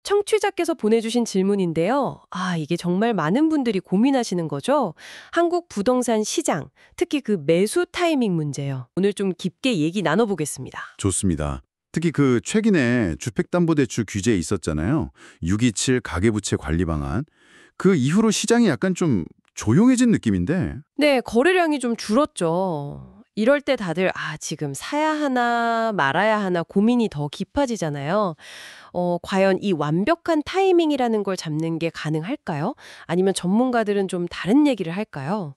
청취자께서 보내주신 질문인데요. 이게 정말 많은 분들이 고민하시는 거죠. 한국 부동산 시장, 특히 그 매수 타이밍 문제요. 오늘 좀 깊게 얘기 나눠보겠습니다. 좋습니다. 특히 최근에 주택담보대출 규제 있었잖아요. 627 가계부채 관리 방안. 그 이후로 시장이 약간 좀 조용해진 느낌인데. 네, 거래량이 좀 줄었죠. 이럴 때 다들 지금 사야 하나 말아야 하나 고민이 더 깊어지잖아요. 과연 이 완벽한 타이밍이라는 걸 잡는 게 가능할까요? 아니면 전문가들은 좀 다른 얘기를 할까요?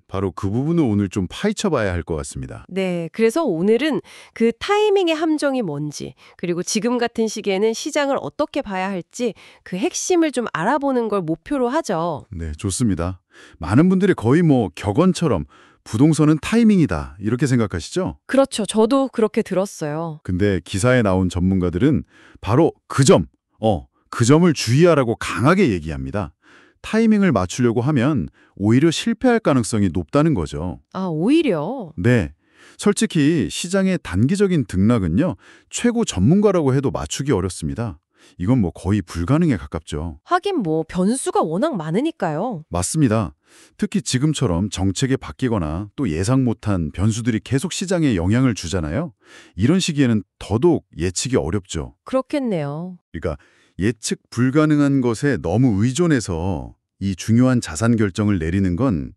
바로 그 부분을 오늘 좀 파헤쳐 봐야 할 것 같습니다. 네, 그래서 오늘은 그 타이밍의 함정이 뭔지, 그리고 지금 같은 시기에는 시장을 어떻게 봐야 할지 그 핵심을 좀 알아보는 걸 목표로 하죠. 네, 좋습니다. 많은 분들이 거의 격언처럼 부동산은 타이밍이다 이렇게 생각하시죠? 그렇죠. 저도 그렇게 들었어요. 근데 기사에 나온 전문가들은 바로 그 점을 주의하라고 강하게 얘기합니다. 타이밍을 맞추려고 하면 오히려 실패할 가능성이 높다는 거죠. 오히려. 네. 솔직히 시장의 단기적인 등락은요, 최고 전문가라고 해도 맞추기 어렵습니다. 이건 거의 불가능에 가깝죠. 하긴 변수가 워낙 많으니까요. 맞습니다. 특히 지금처럼 정책이 바뀌거나 또 예상 못한 변수들이 계속 시장에 영향을 주잖아요. 이런 시기에는 더더욱 예측이 어렵죠. 그렇겠네요. 그러니까 예측 불가능한 것에 너무 의존해서 이 중요한 자산 결정을 내리는 건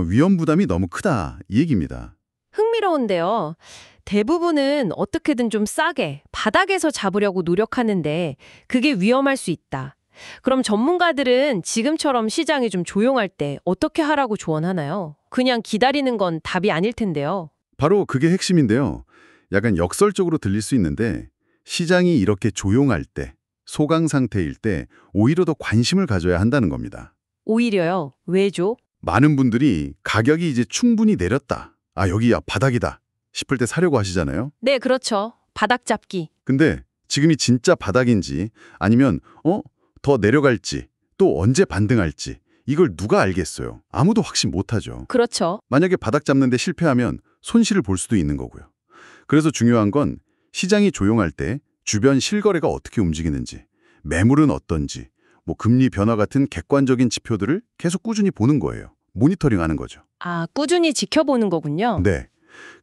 위험 부담이 너무 크다 이 얘기입니다. 흥미로운데요. 대부분은 어떻게든 좀 싸게 바닥에서 잡으려고 노력하는데 그게 위험할 수 있다. 그럼 전문가들은 지금처럼 시장이 좀 조용할 때 어떻게 하라고 조언하나요? 그냥 기다리는 건 답이 아닐 텐데요. 바로 그게 핵심인데요. 약간 역설적으로 들릴 수 있는데 시장이 이렇게 조용할 때, 소강 상태일 때 오히려 더 관심을 가져야 한다는 겁니다. 오히려요. 왜죠? 많은 분들이 가격이 이제 충분히 내렸다. 여기야 바닥이다 싶을 때 사려고 하시잖아요. 네, 그렇죠. 바닥 잡기. 근데 지금이 진짜 바닥인지 아니면 더 내려갈지 또 언제 반등할지 이걸 누가 알겠어요. 아무도 확신 못하죠. 그렇죠. 만약에 바닥 잡는 데 실패하면 손실을 볼 수도 있는 거고요. 그래서 중요한 건 시장이 조용할 때 주변 실거래가 어떻게 움직이는지, 매물은 어떤지, 금리 변화 같은 객관적인 지표들을 계속 꾸준히 보는 거예요. 모니터링하는 거죠. 꾸준히 지켜보는 거군요. 네.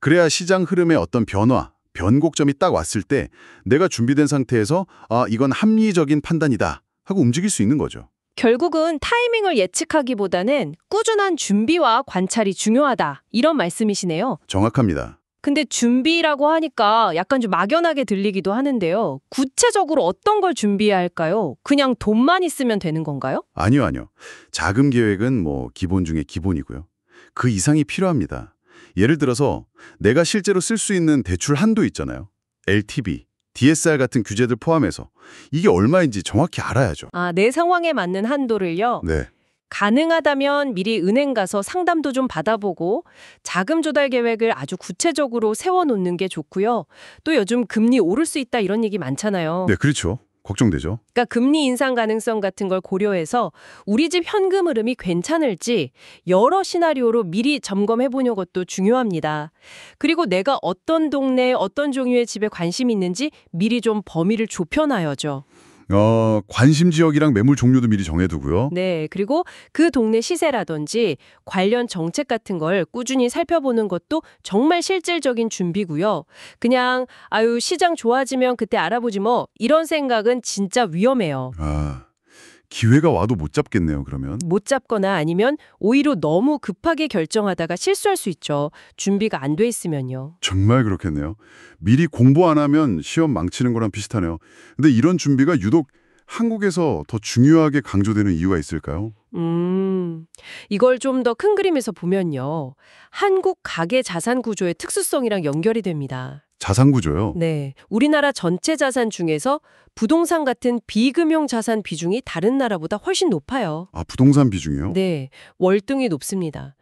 그래야 시장 흐름의 어떤 변화, 변곡점이 딱 왔을 때 내가 준비된 상태에서 이건 합리적인 판단이다 하고 움직일 수 있는 거죠. 결국은 타이밍을 예측하기보다는 꾸준한 준비와 관찰이 중요하다. 이런 말씀이시네요. 정확합니다. 근데 준비라고 하니까 약간 좀 막연하게 들리기도 하는데요. 구체적으로 어떤 걸 준비해야 할까요? 그냥 돈만 있으면 되는 건가요? 아니요. 자금 계획은 기본 중에 기본이고요. 그 이상이 필요합니다. 예를 들어서 내가 실제로 쓸 수 있는 대출 한도 있잖아요. LTV, DSR 같은 규제들 포함해서 이게 얼마인지 정확히 알아야죠. 내 상황에 맞는 한도를요? 네. 가능하다면 미리 은행 가서 상담도 좀 받아보고 자금 조달 계획을 아주 구체적으로 세워놓는 게 좋고요. 또 요즘 금리 오를 수 있다 이런 얘기 많잖아요. 네, 그렇죠. 걱정되죠. 그러니까 금리 인상 가능성 같은 걸 고려해서 우리 집 현금 흐름이 괜찮을지 여러 시나리오로 미리 점검해 보는 것도 중요합니다. 그리고 내가 어떤 동네, 어떤 종류의 집에 관심이 있는지 미리 좀 범위를 좁혀놔야죠. 관심 지역이랑 매물 종류도 미리 정해두고요. 네, 그리고 그 동네 시세라든지 관련 정책 같은 걸 꾸준히 살펴보는 것도 정말 실질적인 준비고요. 그냥 시장 좋아지면 그때 알아보지 이런 생각은 진짜 위험해요. 기회가 와도 못 잡겠네요, 그러면. 못 잡거나 아니면 오히려 너무 급하게 결정하다가 실수할 수 있죠. 준비가 안 돼 있으면요. 정말 그렇겠네요. 미리 공부 안 하면 시험 망치는 거랑 비슷하네요. 근데 이런 준비가 유독 한국에서 더 중요하게 강조되는 이유가 있을까요? 이걸 좀 더 큰 그림에서 보면요. 한국 가계 자산 구조의 특수성이랑 연결이 됩니다. 자산 구조요? 네. 우리나라 전체 자산 중에서 부동산 같은 비금융 자산 비중이 다른 나라보다 훨씬 높아요. 부동산 비중이요? 네. 월등히 높습니다.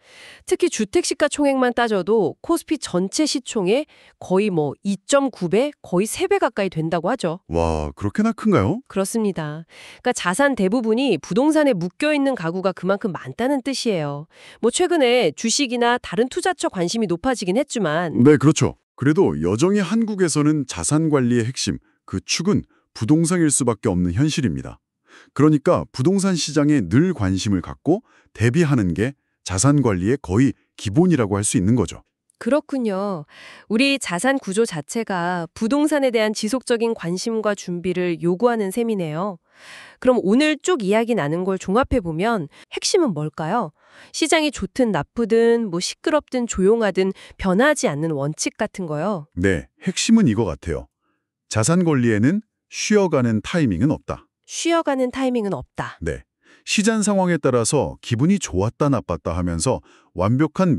특히 주택 시가 총액만 따져도 코스피 전체 시총의 거의 2.9배, 거의 3배 가까이 된다고 하죠. 와, 그렇게나 큰가요? 그렇습니다. 그러니까 자산 대부분이 부동산에 묶여있는 가구가 그만큼 많다는 뜻이에요. 최근에 주식이나 다른 투자처 관심이 높아지긴 했지만 네, 그렇죠. 그래도 여전히 한국에서는 자산 관리의 핵심, 그 축은 부동산일 수밖에 없는 현실입니다. 그러니까 부동산 시장에 늘 관심을 갖고 대비하는 게 자산 관리의 거의 기본이라고 할 수 있는 거죠. 그렇군요. 우리 자산 구조 자체가 부동산에 대한 지속적인 관심과 준비를 요구하는 셈이네요. 그럼 오늘 쭉 이야기 나눈 걸 종합해보면 핵심은 뭘까요? 시장이 좋든 나쁘든 시끄럽든 조용하든 변하지 않는 원칙 같은 거요. 네, 핵심은 이거 같아요. 자산 관리에는 쉬어가는 타이밍은 없다. 쉬어가는 타이밍은 없다. 네. 시장 상황에 따라서 기분이 좋았다 나빴다 하면서 완벽한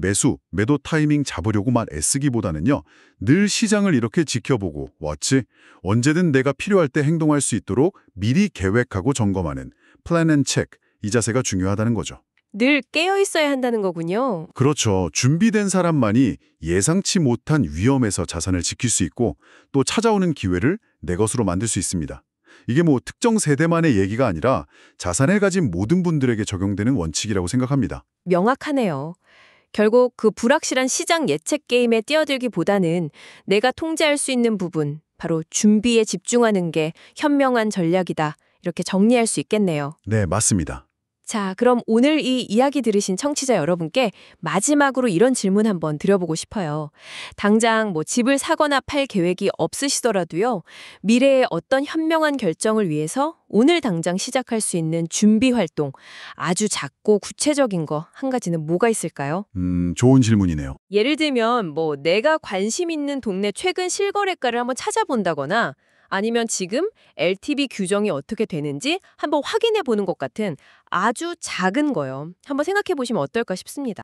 매도 타이밍 잡으려고만 애쓰기보다는요. 늘 시장을 이렇게 지켜보고 언제든 내가 필요할 때 행동할 수 있도록 미리 계획하고 점검하는 플랜 앤 체크, 이 자세가 중요하다는 거죠. 늘 깨어 있어야 한다는 거군요. 그렇죠. 준비된 사람만이 예상치 못한 위험에서 자산을 지킬 수 있고 또 찾아오는 기회를 내 것으로 만들 수 있습니다. 이게 특정 세대만의 얘기가 아니라 자산을 가진 모든 분들에게 적용되는 원칙이라고 생각합니다. 명확하네요. 결국 그 불확실한 시장 예측 게임에 뛰어들기보다는 내가 통제할 수 있는 부분, 바로 준비에 집중하는 게 현명한 전략이다. 이렇게 정리할 수 있겠네요. 네, 맞습니다. 자, 그럼 오늘 이 이야기 들으신 청취자 여러분께 마지막으로 이런 질문 한번 드려보고 싶어요. 당장 집을 사거나 팔 계획이 없으시더라도요. 미래의 어떤 현명한 결정을 위해서 오늘 당장 시작할 수 있는 준비 활동, 아주 작고 구체적인 거 한 가지는 뭐가 있을까요? 좋은 질문이네요. 예를 들면 내가 관심 있는 동네 최근 실거래가를 한번 찾아본다거나 아니면 지금 LTV 규정이 어떻게 되는지 한번 확인해 보는 것 같은 아주 작은 거요. 한번 생각해 보시면 어떨까 싶습니다.